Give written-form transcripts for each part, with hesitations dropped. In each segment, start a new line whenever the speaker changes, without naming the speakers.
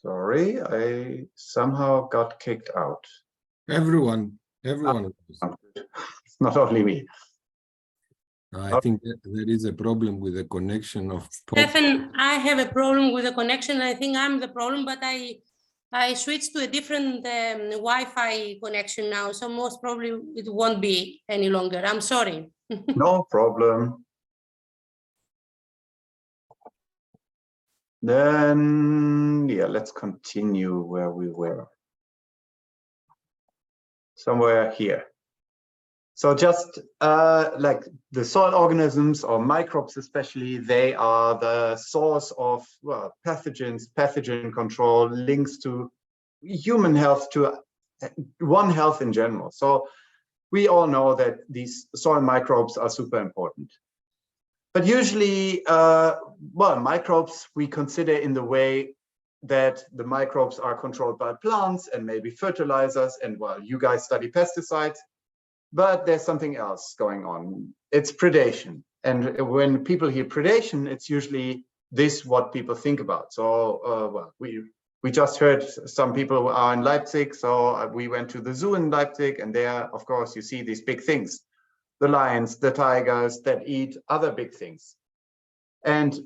Sorry, I somehow got kicked out.
Everyone.
It's not only me.
I think that there is a problem with the connection of
Stefan, I have a problem with the connection. I think I'm the problem, but I switched to a different Wi-Fi connection now, so most probably it won't be any longer. I'm sorry.
No problem. Then, yeah, let's continue where we were. Somewhere here. So just like the soil organisms or microbes especially, they are the source of pathogens, pathogen control, links to human health, to one health in general. So we all know that these soil microbes are super important. But usually, microbes we consider in the way that the microbes are controlled by plants and maybe fertilizers, and well, you guys study pesticides. But there's something else going on. It's predation. And when people hear predation, it's usually this what people think about. So, we just heard some people are in Leipzig. So we went to the zoo in Leipzig, and there, of course, you see these big things, the lions, the tigers that eat other big things. And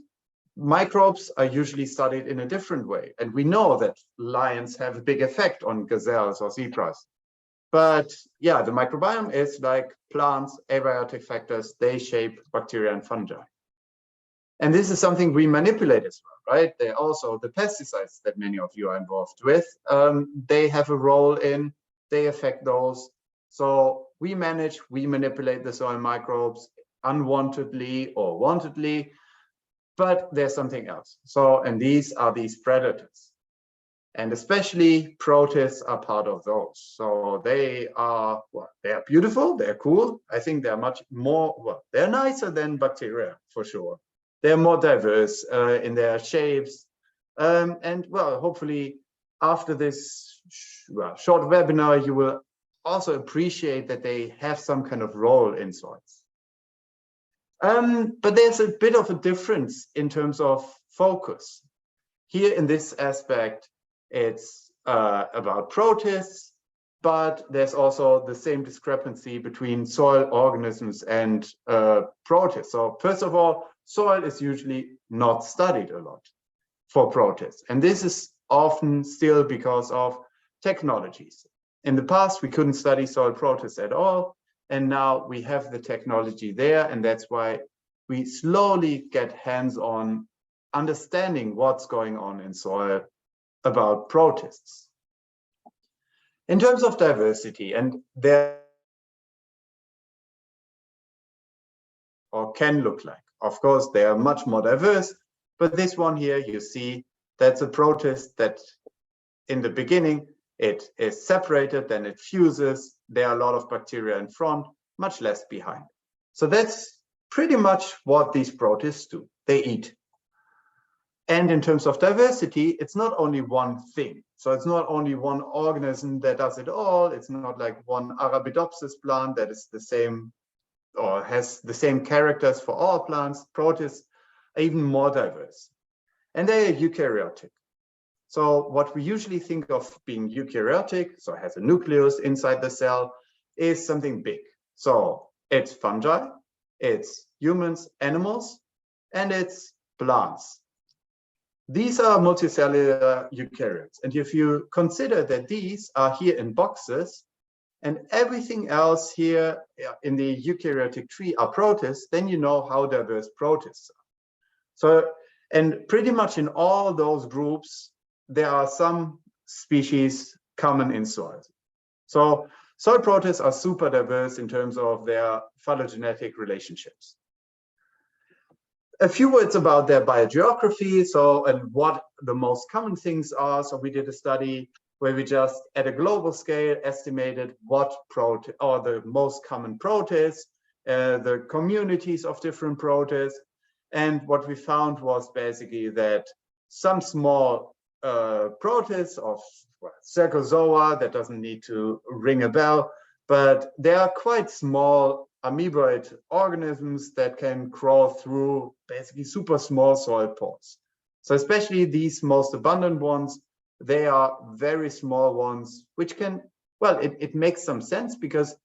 microbes are usually studied in a different way. And we know that lions have a big effect on gazelles or zebras. But yeah, the microbiome is like plants, abiotic factors, they shape bacteria and fungi. And this is something we manipulate as well, right? They also, the pesticides that many of you are involved with, they have a role in, they affect those. So we manipulate the soil microbes unwantedly or wantedly, but there's something else. So, and these are these predators. And especially protists are part of those. So they are, they are beautiful, they're cool. I think they're much more, they're nicer than bacteria for sure. They're more diverse in their shapes. And hopefully after this short webinar, you will also appreciate that they have some kind of role in soils. But there's a bit of a difference in terms of focus. Here in this aspect, it's about protists, but there's also the same discrepancy between soil organisms and protists. So first of all, soil is usually not studied a lot for protists. And this is often still because of technologies. In the past, we couldn't study soil protists at all. And now we have the technology there. And that's why we slowly get hands-on understanding what's going on in soil about protists. In terms of diversity, and there or can look like, of course, they are much more diverse, but this one here, you see, that's a protist that in the beginning, it is separated, then it fuses, there are a lot of bacteria in front, much less behind. So that's pretty much what these protists do, they eat. And in terms of diversity, it's not only one thing. So it's not only one organism that does it all. It's not like one Arabidopsis plant that is the same or has the same characters for all plants. Protists are even more diverse. And they are eukaryotic. So what we usually think of being eukaryotic, so it has a nucleus inside the cell, is something big. So it's fungi, it's humans, animals, and it's plants. These are multicellular eukaryotes. And if you consider that these are here in boxes and everything else here in the eukaryotic tree are protists, then you know how diverse protists are. So, and pretty much in all those groups, there are some species common in soil. So soil protists are super diverse in terms of their phylogenetic relationships. A few words about their biogeography, and what the most common things are. So we did a study where we just, at a global scale, estimated what the most common protists, the communities of different protists. And what we found was basically that some small protists of Cercozoa, that doesn't need to ring a bell, but they are quite small amoeboid organisms that can crawl through basically super small soil pores. So especially these most abundant ones, they are very small ones, which can, well, it makes some sense because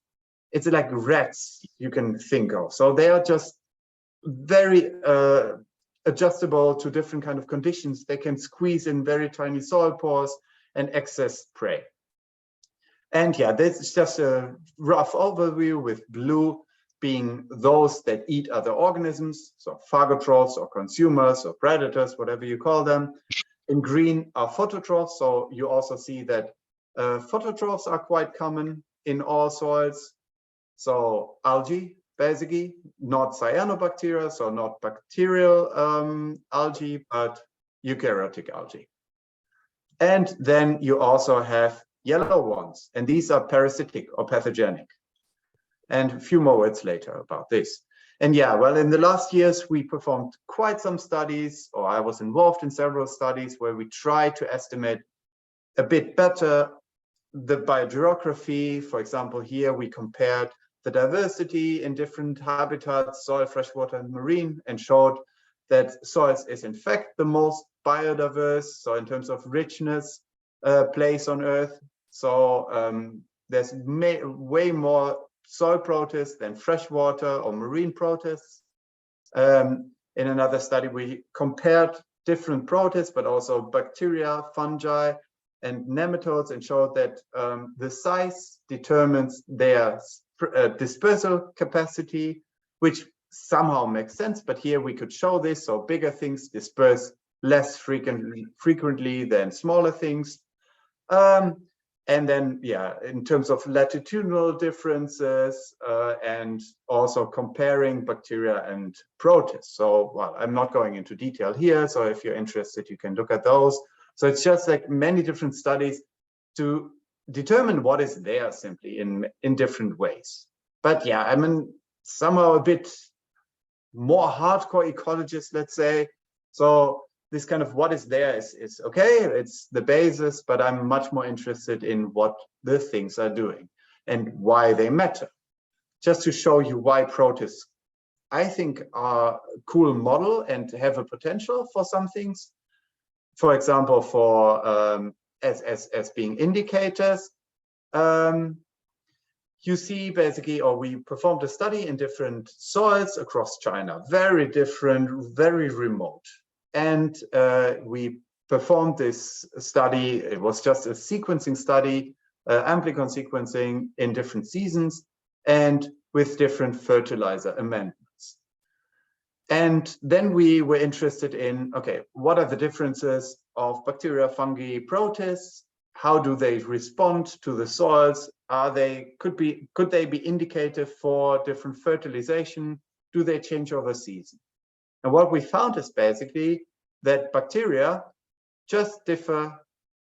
it's like rats you can think of. So they are just very adjustable to different kind of conditions. They can squeeze in very tiny soil pores and access prey. And yeah, this is just a rough overview, with blue being those that eat other organisms, so phagotrophs or consumers or predators, whatever you call them. In green are phototrophs, so you also see that phototrophs are quite common in all soils. So algae, basically, not cyanobacteria, so not bacterial algae, but eukaryotic algae. And then you also have yellow ones, and these are parasitic or pathogenic. And a few more words later about this. And yeah, well, in the last years, we performed quite some studies, or I was involved in several studies where we tried to estimate a bit better the biogeography. For example, here we compared the diversity in different habitats, soil, freshwater, and marine, and showed that soils is in fact the most biodiverse, so in terms of richness, place on Earth. So there's way more soil protists than freshwater or marine protists. In another study, we compared different protists, but also bacteria, fungi, and nematodes, and showed that the size determines their dispersal capacity, which somehow makes sense. But here we could show this, so bigger things disperse less frequently than smaller things. And then, yeah, in terms of latitudinal differences and also comparing bacteria and protists. So, well, I'm not going into detail here. So if you're interested, you can look at those. So it's just like many different studies to determine what is there simply in different ways. But yeah, I mean, somehow a bit more hardcore ecologist, let's say. So this kind of what is there is okay, it's the basis, but I'm much more interested in what the things are doing and why they matter. Just to show you why protists, I think, are a cool model and have a potential for some things. For example, for as being indicators, you see basically, or we performed a study in different soils across China, very different, very remote. And we performed this study. It was just a sequencing study, amplicon sequencing in different seasons and with different fertilizer amendments. And then we were interested in, okay, what are the differences of bacteria, fungi, protists? How do they respond to the soils? Could they be indicative for different fertilization? Do they change over season? And what we found is basically that bacteria just differ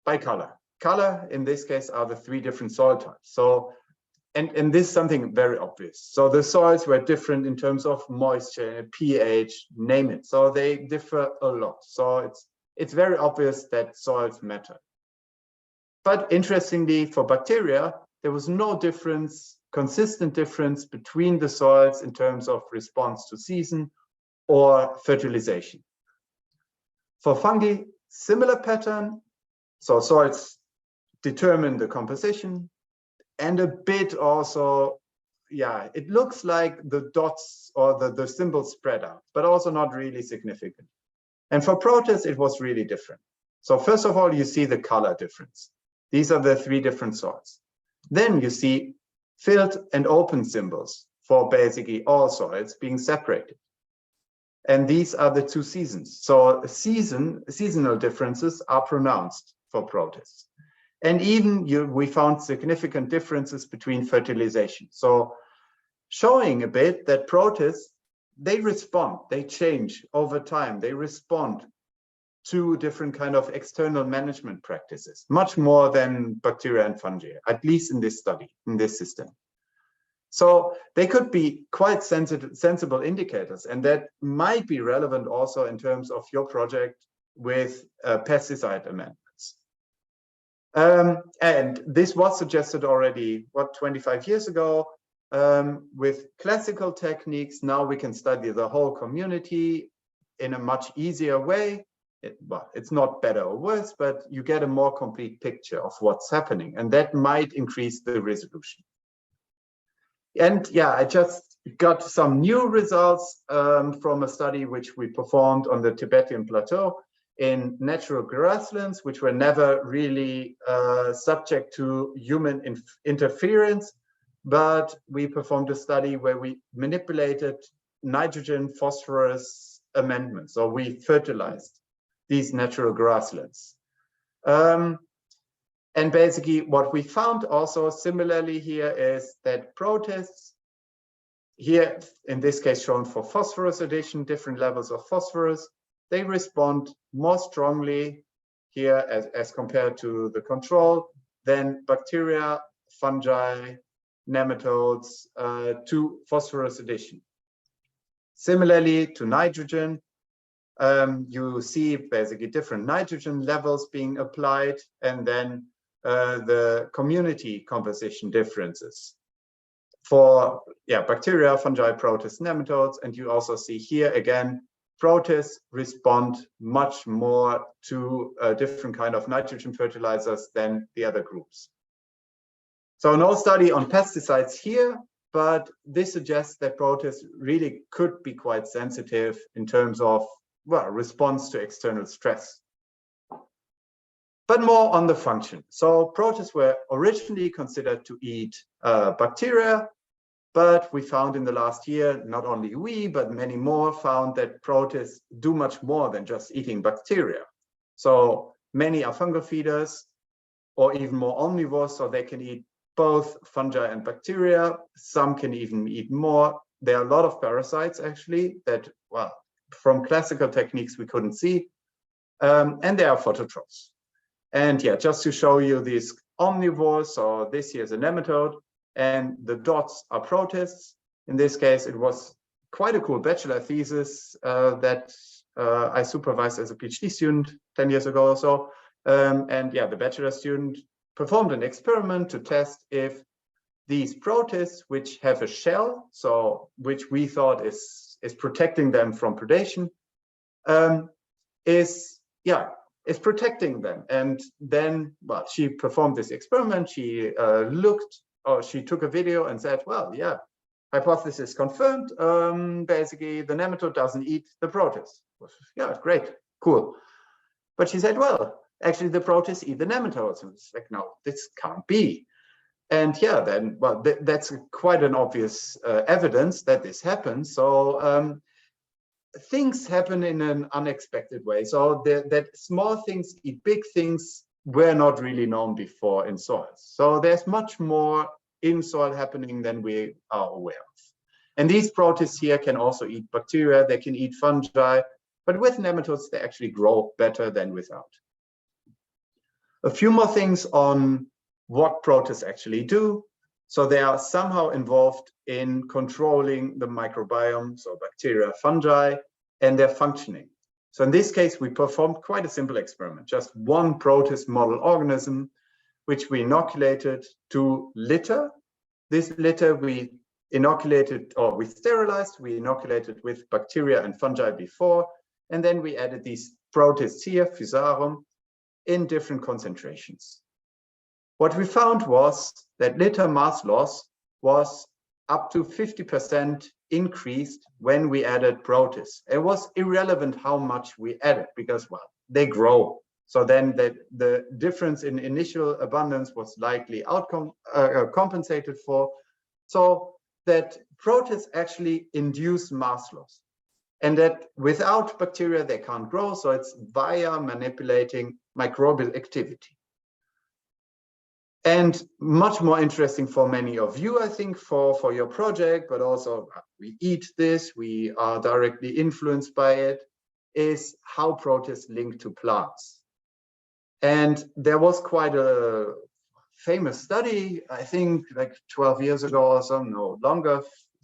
by color. Color, in this case, are the 3 different soil types. So, and this is something very obvious. So the soils were different in terms of moisture, pH, name it. So they differ a lot. So it's very obvious that soils matter. But interestingly, for bacteria, there was no difference, consistent difference between the soils in terms of response to season or fertilization. For fungi, similar pattern. So soils determine the composition, and a bit also, yeah, it looks like the dots or the symbols spread out, but also not really significant. And for protists, it was really different. So first of all, you see the color difference. These are the 3 different soils. Then you see filled and open symbols for basically all soils being separated. And these are the 2 seasons. So seasonal differences are pronounced for protists. And even we found significant differences between fertilization. So showing a bit that protists, they respond, they change over time, they respond to different kind of external management practices, much more than bacteria and fungi, at least in this study, in this system. So they could be quite sensible indicators, and that might be relevant also in terms of your project with pesticide amendments. And this was suggested already, 25 years ago, with classical techniques. Now we can study the whole community in a much easier way. well, it's not better or worse, but you get a more complete picture of what's happening, and that might increase the resolution. And yeah, I just got some new results from a study which we performed on the Tibetan plateau in natural grasslands, which were never really subject to human interference. But we performed a study where we manipulated nitrogen phosphorus amendments, or we fertilized these natural grasslands. And basically what we found also similarly here is that protists, here in this case shown for phosphorus addition, different levels of phosphorus, they respond more strongly here as compared to the control than bacteria, fungi, nematodes to phosphorus addition. Similarly to nitrogen, you see basically different nitrogen levels being applied, and then the community composition differences for bacteria, fungi, protists, nematodes. And you also see here again, protists respond much more to different kind of nitrogen fertilizers than the other groups. So no study on pesticides here, but this suggests that protists really could be quite sensitive in terms of, well, response to external stress. But more on the function. So protists were originally considered to eat bacteria, but we found in the last year, not only we, but many more found that protists do much more than just eating bacteria. So many are fungal feeders, or even more omnivores, so they can eat both fungi and bacteria. Some can even eat more. There are a lot of parasites actually that, well, from classical techniques we couldn't see, and they are phototrophs. And yeah, just to show you these omnivores, so this here is a nematode, and the dots are protists. In this case, it was quite a cool bachelor thesis that I supervised as a PhD student 10 years ago or so. And yeah, the bachelor student performed an experiment to test if these protists, which have a shell, so which we thought is protecting them from predation, is protecting them. And then, well, she performed this experiment. She she took a video and said, well, yeah, hypothesis confirmed. Basically, the nematode doesn't eat the protist. Yeah, great, cool. But she said, well, actually, the protists eat the nematodes. And it's like, no, this can't be. And yeah, then, well, that's quite an obvious evidence that this happens. So things happen in an unexpected way. So that small things eat big things were not really known before in soils. So there's much more in soil happening than we are aware of. And these protists here can also eat bacteria, they can eat fungi, but with nematodes, they actually grow better than without. A few more things on what protists actually do. So they are somehow involved in controlling the microbiome, so bacteria, fungi, and their functioning. So in this case, we performed quite a simple experiment, just one protist model organism, which we inoculated to litter. This litter we inoculated, or we sterilized, we inoculated with bacteria and fungi before, and then we added these protists here, Fusarium, in different concentrations. What we found was that litter mass loss was up to 50% increased when we added protists. It was irrelevant how much we added because, well, they grow. So then the difference in initial abundance was likely compensated for. So that protists actually induce mass loss. And that without bacteria, they can't grow. So it's via manipulating microbial activity. And much more interesting for many of you, I think, for your project, but also we eat this, we are directly influenced by it, is how protists link to plants. And there was quite a famous study, I think like 12 years ago or so, no longer,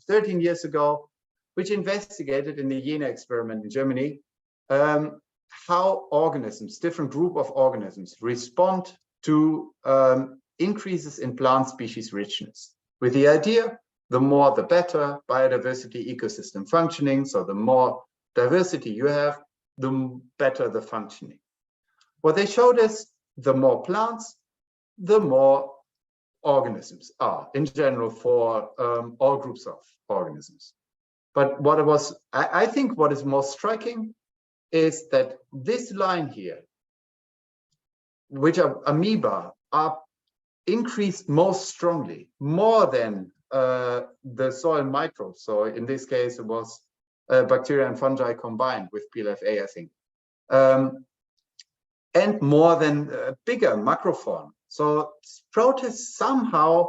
13 years ago, which investigated in the Jena experiment in Germany, how organisms, different group of organisms respond to increases in plant species richness, with the idea, the more the better, biodiversity, ecosystem functioning. So the more diversity you have, the better the functioning. What they showed is the more plants, the more organisms are in general for all groups of organisms. But I think what is most striking is that this line here, which are amoeba, are increased most strongly, more than the soil microbes. So in this case, it was bacteria and fungi combined with PLFA, I think, and more than bigger macrofauna. So protists somehow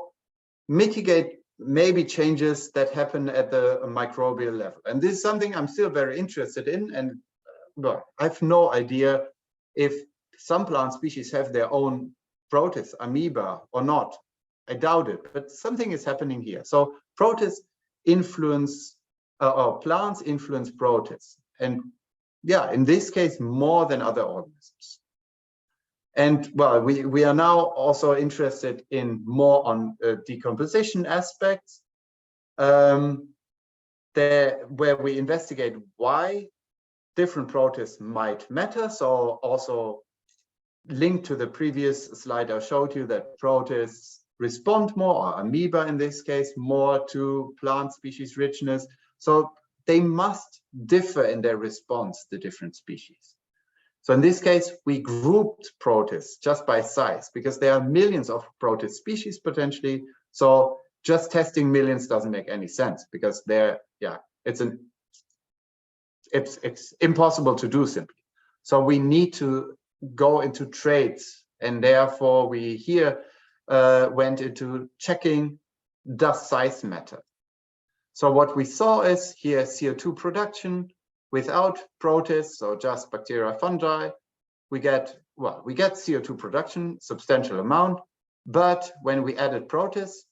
mitigate maybe changes that happen at the microbial level. And this is something I'm still very interested in. And well, I have no idea if some plant species have their own protists, amoeba or not. I doubt it, but something is happening here. So protists influence, or plants influence protists. And yeah, in this case, more than other organisms. And well, we are now also interested in more on decomposition aspects, where we investigate why different protists might matter. So also linked to the previous slide, I showed you that protists respond more, or amoeba in this case, more to plant species richness. So they must differ in their response, the different species. So in this case, we grouped protists just by size, because there are millions of protist species potentially. So just testing millions doesn't make any sense, because it's impossible to do simply. So we need to go into traits, and therefore we here went into checking, does size matter? So what we saw is here CO2 production without protists, so just bacteria, fungi. We get CO2 production, substantial amount, but when we added protists,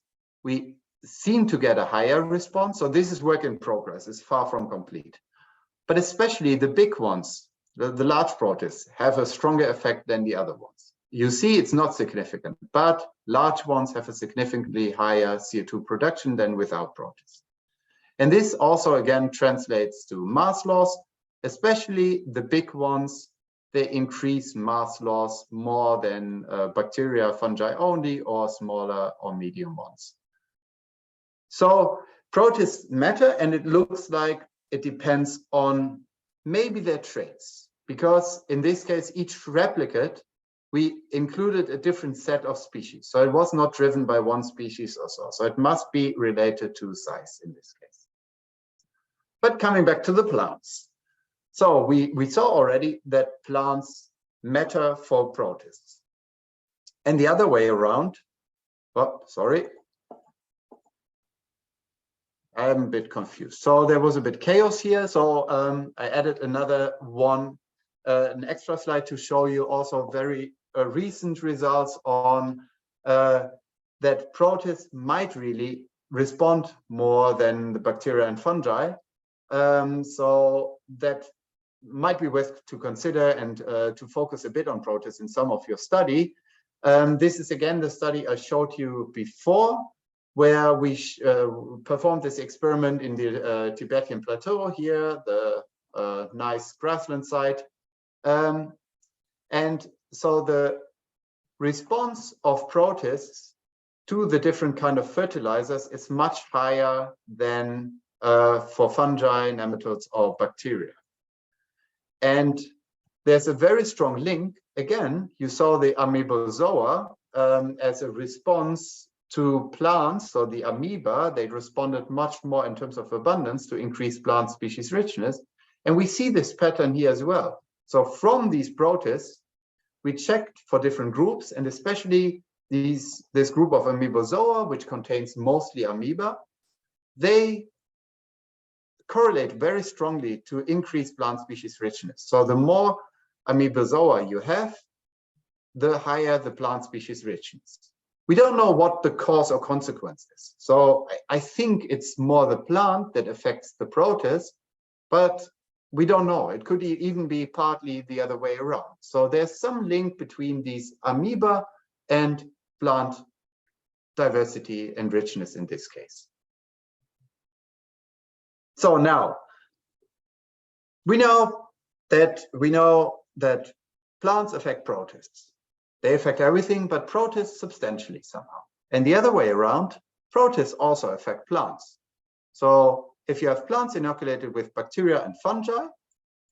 we seem to get a higher response. So this is work in progress, it's far from complete. But especially the big ones, the large protists, have a stronger effect than the other ones. You see it's not significant, but large ones have a significantly higher CO2 production than without protists. And this also again translates to mass loss, especially the big ones. They increase mass loss more than bacteria, fungi only, or smaller or medium ones. So protists matter, and it looks like it depends on maybe their traits, because in this case, each replicate, we included a different set of species. So it was not driven by one species or so. So it must be related to size in this case. But coming back to the plants. So we saw already that plants matter for protists. And the other way around, sorry, I'm a bit confused. So there was a bit chaos here. So I added another one, an extra slide to show you also very recent results on that protists might really respond more than the bacteria and fungi. So that might be worth to consider and to focus a bit on protists in some of your study. This is again the study I showed you before, where we performed this experiment in the Tibetan plateau here, the nice grassland site. And so the response of protists to the different kind of fertilizers is much higher than for fungi, nematodes, or bacteria. And there's a very strong link. Again, you saw the amoebozoa as a response to plants. So the amoeba, they responded much more in terms of abundance to increase plant species richness. And we see this pattern here as well. So from these protists, we checked for different groups, and especially this group of amoebozoa, which contains mostly amoeba, they correlate very strongly to increased plant species richness. So the more amoebozoa you have, the higher the plant species richness. We don't know what the cause or consequence is. So I think it's more the plant that affects the protist, but we don't know. It could even be partly the other way around. So there's some link between these amoeba and plant diversity and richness in this case. So now we know that we know that plants affect protists. They affect everything, but protists substantially somehow. And the other way around, protists also affect plants. So if you have plants inoculated with bacteria and fungi,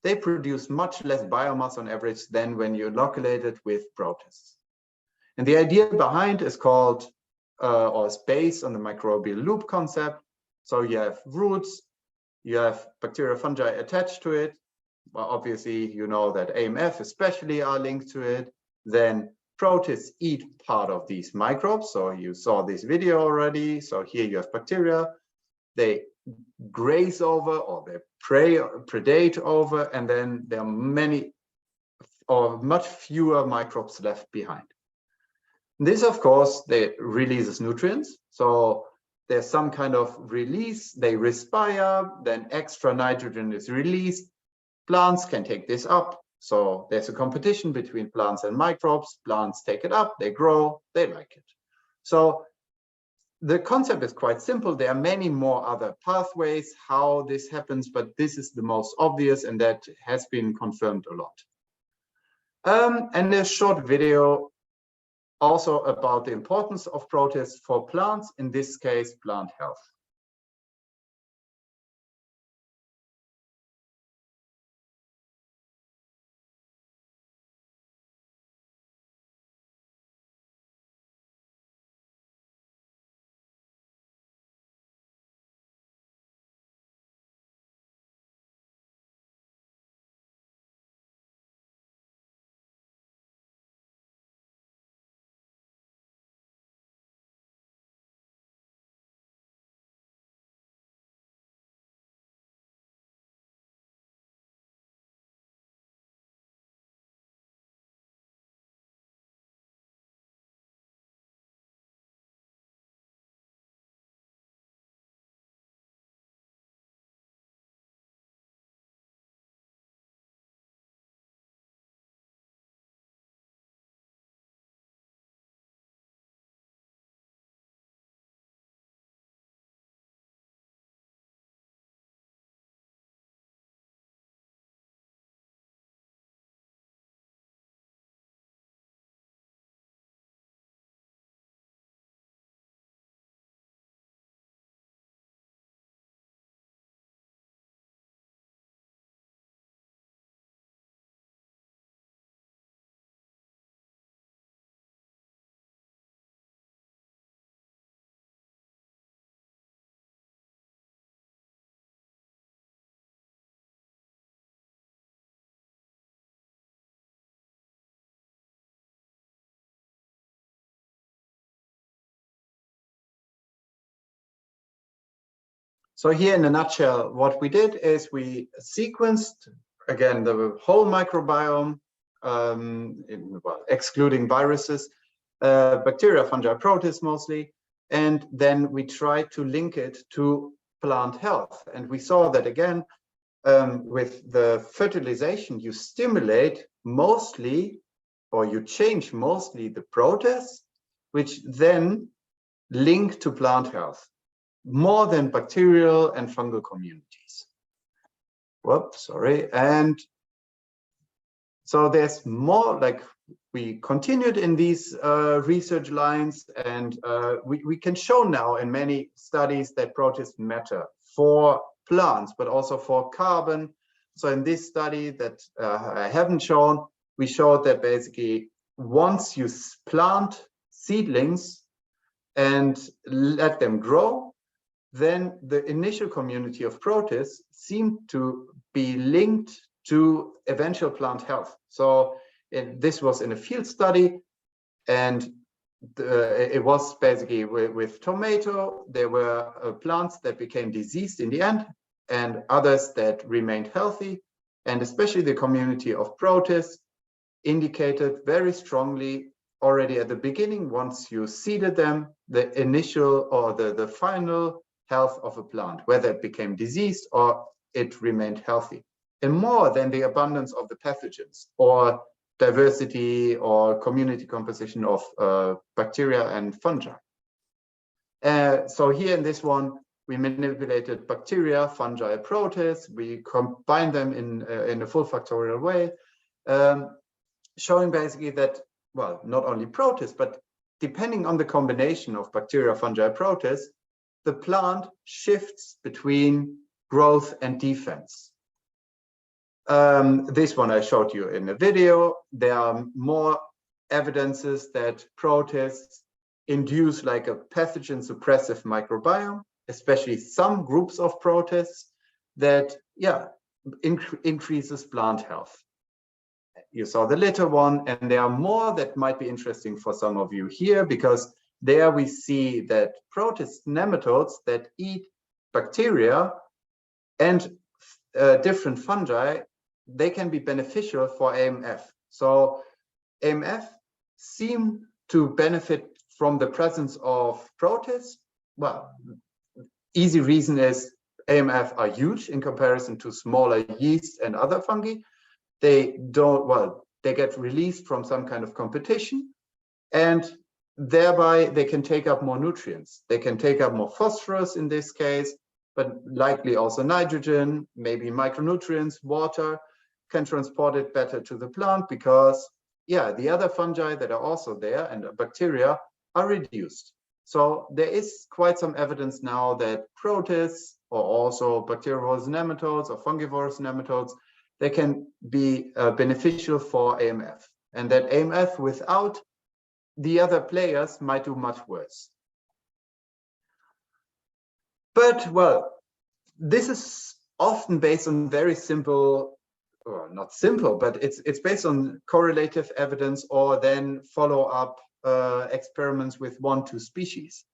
they produce much less biomass on average than when you inoculate it with protists. And the idea behind is called, or is based on the microbial loop concept. So you have roots, you have bacteria, fungi attached to it. Well, obviously, you know that AMF especially are linked to it. Then protists eat part of these microbes. So you saw this video already. So here you have bacteria. They graze over, or they predate over, and then there are many or much fewer microbes left behind. This, of course, they releases nutrients. So there's some kind of release. They respire, then extra nitrogen is released. Plants can take this up. So there's a competition between plants and microbes. Plants take it up, they grow, they like it. So the concept is quite simple. There are many more other pathways how this happens, but this is the most obvious, and that has been confirmed a lot. And a short video also about the importance of protists for plants, in this case, plant health. So here in a nutshell, what we did is we sequenced, again, the whole microbiome, excluding viruses, bacteria, fungi, protists mostly, and then we tried to link it to plant health. And we saw that again, with the fertilization, you stimulate mostly, or you change mostly the protists, which then link to plant health, more than bacterial and fungal communities. Whoops, sorry. And so there's more, like, we continued in these research lines, and we can show now in many studies that protists matter for plants, but also for carbon. So in this study that I haven't shown, we showed that basically once you plant seedlings and let them grow, then the initial community of protists seemed to be linked to eventual plant health. So this was in a field study, and it was basically with tomato. There were plants that became diseased in the end, and others that remained healthy. And especially the community of protists indicated very strongly already at the beginning, once you seeded them, the initial or the final health of a plant, whether it became diseased or it remained healthy, and more than the abundance of the pathogens or diversity or community composition of bacteria and fungi. So here in this one, we manipulated bacteria, fungi, protists. We combined them in a full factorial way, showing basically that, well, not only protists, but depending on the combination of bacteria, fungi, protists, the plant shifts between growth and defense. This one I showed you in a video. There are more evidences that protists induce like a pathogen suppressive microbiome, especially some groups of protists that, yeah, increases plant health. You saw the litter one, and there are more that might be interesting for some of you here, because there we see that protist nematodes that eat bacteria and different fungi, they can be beneficial for AMF. So AMF seem to benefit from the presence of protists. Well, easy reason is AMF are huge in comparison to smaller yeast and other fungi. They don't, well, they get released from some kind of competition, and thereby they can take up more nutrients. They can take up more phosphorus in this case, but likely also nitrogen, maybe micronutrients, water, can transport it better to the plant because, yeah, the other fungi that are also there and bacteria are reduced. So there is quite some evidence now that protists, or also bacterivorous nematodes or fungivorous nematodes, they can be beneficial for AMF, and that AMF without the other players might do much worse. But, well, this is often based on very simple, or not simple, but it's based on correlative evidence or then follow-up experiments with 1-2 species.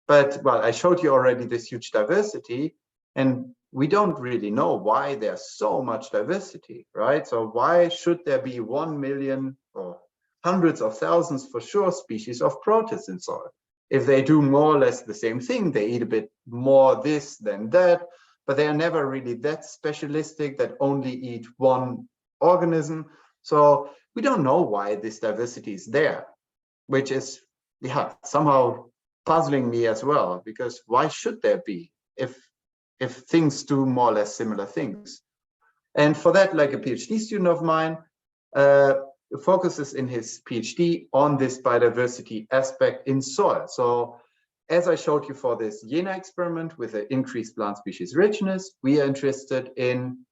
But, well, I showed you already this huge diversity, and we don't really know why there's so much diversity, right? So why should there be 1 million or hundreds of thousands for sure species of protists in soil? If they do more or less the same thing, they eat a bit more this than that, but they are never really that specialistic that only eat one organism. So we don't know why this diversity is there, which is, yeah, somehow puzzling me as well, because why should there be if things do more or less similar things? And for that, like a PhD student of mine focuses in his PhD on this biodiversity aspect in soil. So as I showed you for this Jena experiment with the increased plant species richness, we are interested in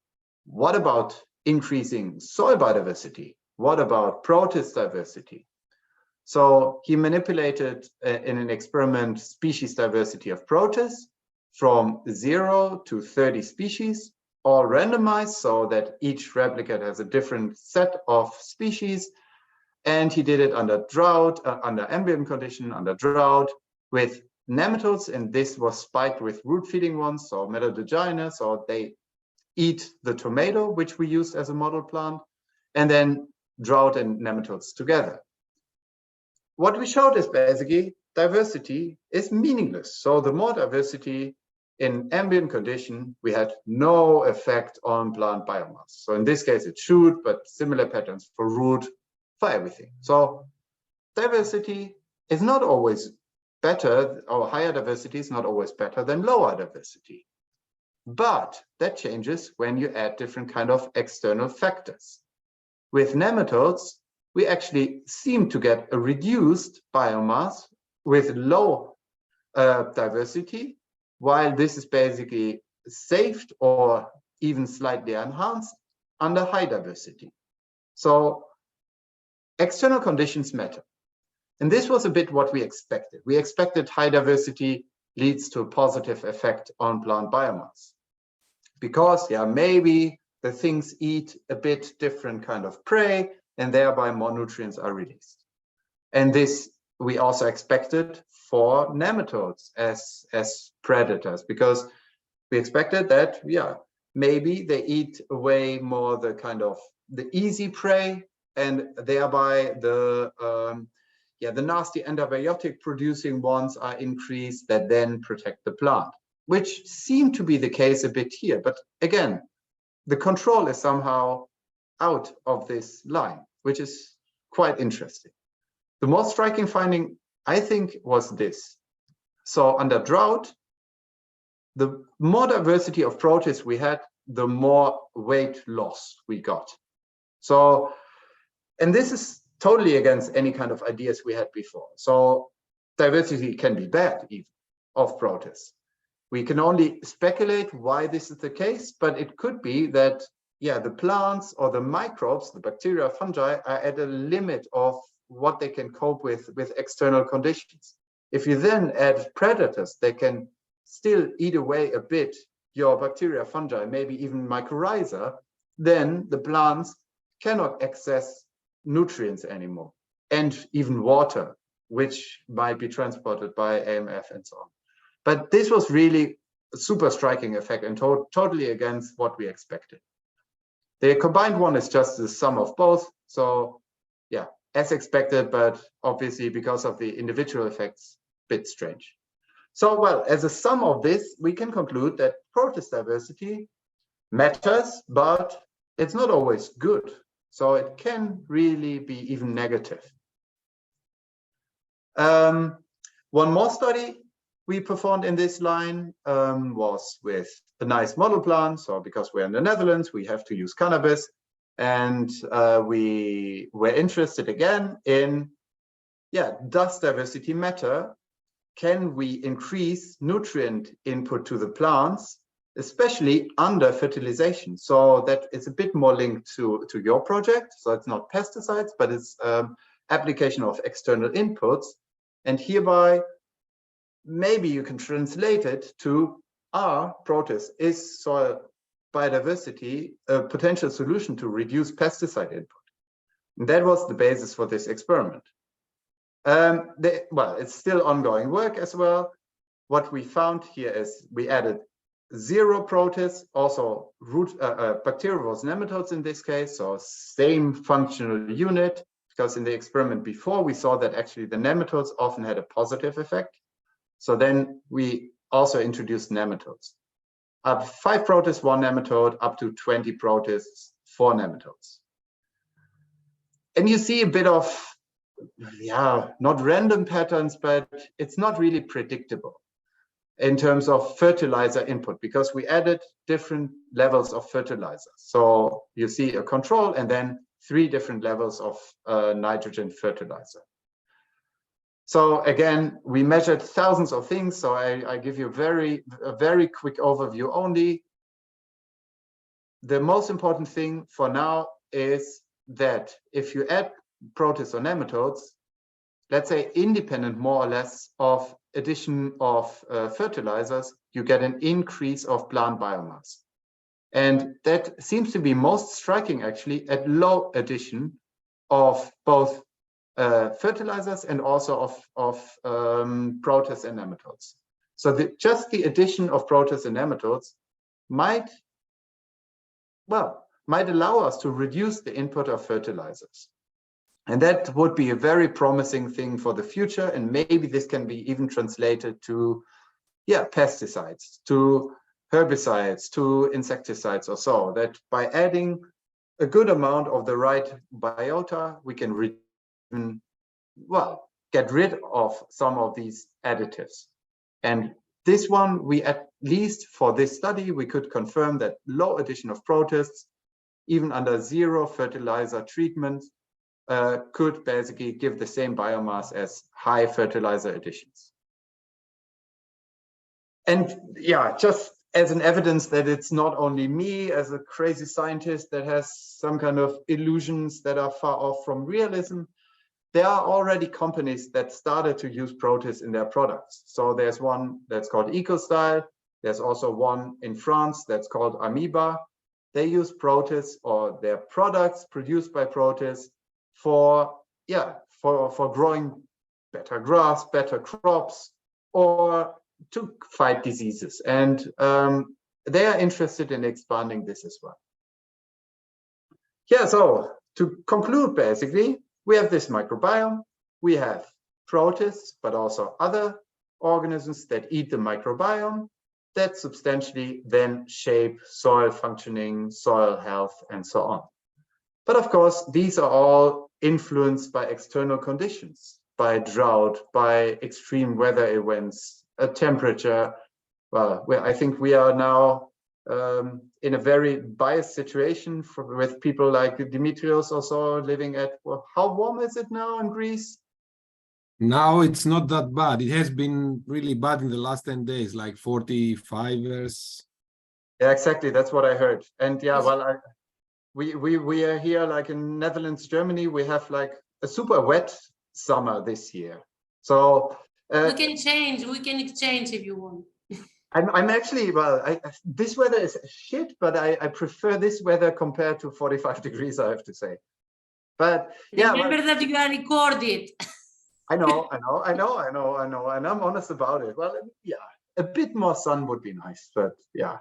what about increasing soil biodiversity? What about protist diversity? So he manipulated in an experiment species diversity of protists from 0 to 30 species, all randomized so that each replicate has a different set of species. And he did it under drought, under ambient condition, under drought, with nematodes, and this was spiked with root feeding ones, so Metallodogyna, so they eat the tomato, which we used as a model plant, and then drought and nematodes together. What we showed is basically diversity is meaningless. So the more diversity in ambient condition, we had no effect on plant biomass. So in this case, it should, but similar patterns for root, for everything. So diversity is not always better, or higher diversity is not always better than lower diversity. But that changes when you add different kind of external factors. With nematodes, we actually seem to get a reduced biomass with low diversity, while this is basically saved or even slightly enhanced under high diversity. So external conditions matter. And this was a bit what we expected. We expected high diversity leads to a positive effect on plant biomass. Because, yeah, maybe the things eat a bit different kind of prey, and thereby more nutrients are released. And this we also expected for nematodes as predators, because we expected that, yeah, maybe they eat away more the kind of the easy prey, and thereby the nasty antibiotic producing ones are increased that then protect the plant, which seemed to be the case a bit here. But again, the control is somehow out of this line, which is quite interesting. The most striking finding, I think, was this. So under drought, the more diversity of protists we had, the more weight loss we got. So, and this is totally against any kind of ideas we had before. So diversity can be bad even of protists. We can only speculate why this is the case, but it could be that, yeah, the plants or the microbes, the bacteria, fungi, are at a limit of what they can cope with external conditions. If you then add predators, they can still eat away a bit your bacteria, fungi, maybe even mycorrhiza, then the plants cannot access nutrients anymore, and even water, which might be transported by AMF and so on. But this was really a super striking effect and totally against what we expected. The combined one is just the sum of both. So yeah, as expected, but obviously because of the individual effects, a bit strange. So, well, as a sum of this, we can conclude that protist diversity matters, but it's not always good. So it can really be even negative. One more study we performed in this line was with a nice model plant. So because we're in the Netherlands, we have to use cannabis. And we were interested again in, yeah, does diversity matter? Can we increase nutrient input to the plants, especially under fertilization? So that is a bit more linked to your project. So it's not pesticides, but it's application of external inputs. And hereby, maybe you can translate it to, protist, is soil biodiversity a potential solution to reduce pesticide input? And that was the basis for this experiment. Well, it's still ongoing work as well. What we found here is we added 0 protists, also bacterial nematodes in this case, so same functional unit, because in the experiment before we saw that actually the nematodes often had a positive effect. So then we also introduced nematodes. Up 5 protists, 1 nematode, up to 20 protists, 4 nematodes. And you see a bit of, yeah, not random patterns, but it's not really predictable in terms of fertilizer input, because we added different levels of fertilizer. So you see a control and then 3 different levels of nitrogen fertilizer. So again, we measured thousands of things. So I give you a very quick overview only. The most important thing for now is that if you add protists or nematodes, let's say independent more or less of addition of fertilizers, you get an increase of plant biomass. And that seems to be most striking actually at low addition of both fertilizers and also of protists and nematodes. So just the addition of protists and nematodes might allow us to reduce the input of fertilizers. And that would be a very promising thing for the future. And maybe this can be even translated to, yeah, pesticides, to herbicides, to insecticides or so, that by adding a good amount of the right biota, we can get rid of some of these additives. And this one, we at least for this study, we could confirm that low addition of protists, even under 0 fertilizer treatment, could basically give the same biomass as high fertilizer additions. And yeah, just as an evidence that it's not only me as a crazy scientist that has some kind of illusions that are far off from realism, there are already companies that started to use protists in their products. So there's one that's called EcoStyle. There's also one in France that's called Amoeba. They use protists, or their products produced by protists, for growing better grass, better crops, or to fight diseases. And they are interested in expanding this as well. Yeah, so to conclude, basically, we have this microbiome, we have protists, but also other organisms that eat the microbiome that substantially then shape soil functioning, soil health, and so on. But of course, these are all influenced by external conditions, by drought, by extreme weather events, a temperature, well, I think we are now in a very biased situation with people like Dimitrios also living at, well, how warm is it now in Greece?
Now it's not that bad. It has been really bad in the last 10 days, like 45 years.
Yeah, exactly. That's what I heard. And yeah, well, we are here like in Netherlands, Germany. We have like a super wet summer this year. So
we can change. We can exchange if you want.
I'm actually, well, this weather is shit, but I prefer this weather compared to 45 degrees, I have to say. But yeah,
remember that you are recorded.
I know, and I'm honest about it. Well, yeah, a bit more sun would be nice, but yeah.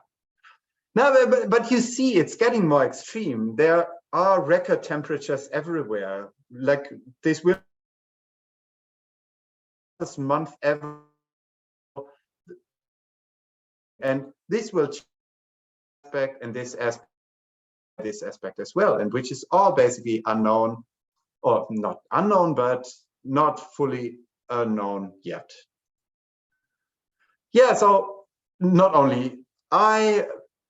No, but you see, it's getting more extreme. There are record temperatures everywhere. Like this month ever, and this will change and this aspect as well, and which is all basically unknown, or not unknown, but not fully unknown yet. Yeah, so not only I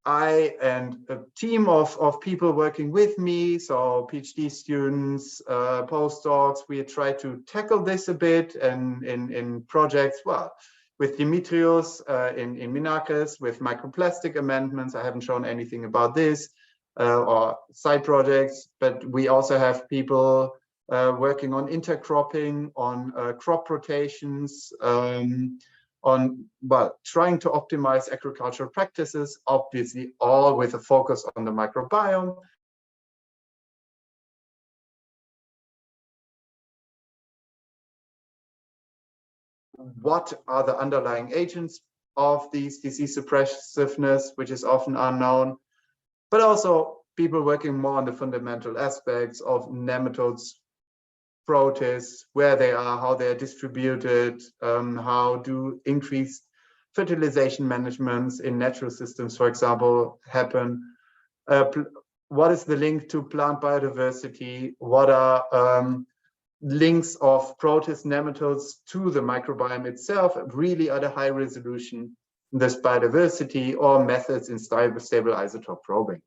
and a team of people working with me, so PhD students, postdocs, we try to tackle this a bit and in projects, well, with Dimitrios in Minakis, with microplastic amendments. I haven't shown anything about this, or side projects, but we also have people working on intercropping, on crop rotations, on, well, trying to optimize agricultural practices, obviously all with a focus on the microbiome. What are the underlying agents of these disease suppressiveness, which is often unknown, but also people working more on the fundamental aspects of nematodes, protists, where they are, how they are distributed, how do increased fertilization managements in natural systems, for example, happen. What is the link to plant biodiversity? What are links of protist nematodes to the microbiome itself, really at a high resolution, this biodiversity, or methods in stable isotope probing.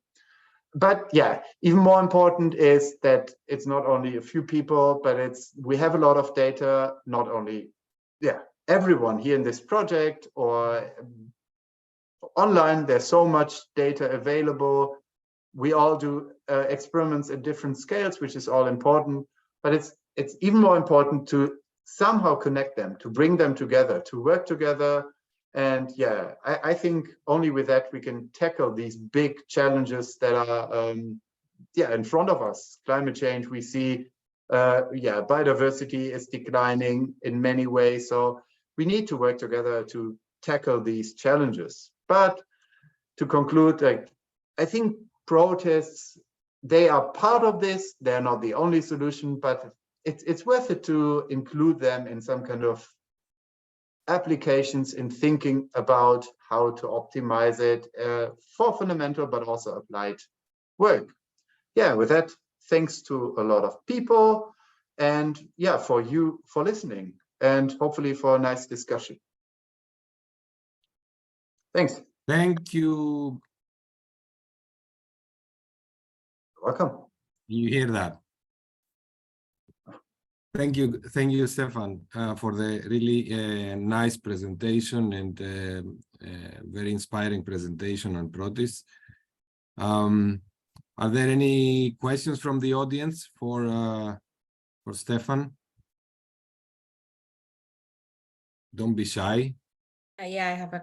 But yeah, even more important is that it's not only a few people, but we have a lot of data, not only, yeah, everyone here in this project or online. There's so much data available. We all do experiments at different scales, which is all important, but it's even more important to somehow connect them, to bring them together, to work together. And yeah, I think only with that we can tackle these big challenges that are in front of us. Climate change, we see, biodiversity is declining in many ways. So we need to work together to tackle these challenges. But to conclude, I think protests, they are part of this. They're not the only solution, but it's worth it to include them in some kind of applications in thinking about how to optimize it for fundamental but also applied work. Yeah, with that, thanks to a lot of people, and yeah, for you for listening, and hopefully for a nice discussion. Thanks.
Thank you.
Welcome.
You hear that? Thank you, Stefan, for the really nice presentation and very inspiring presentation on protists. Are there any questions from the audience for Stefan? Don't be shy.
Yeah, I have a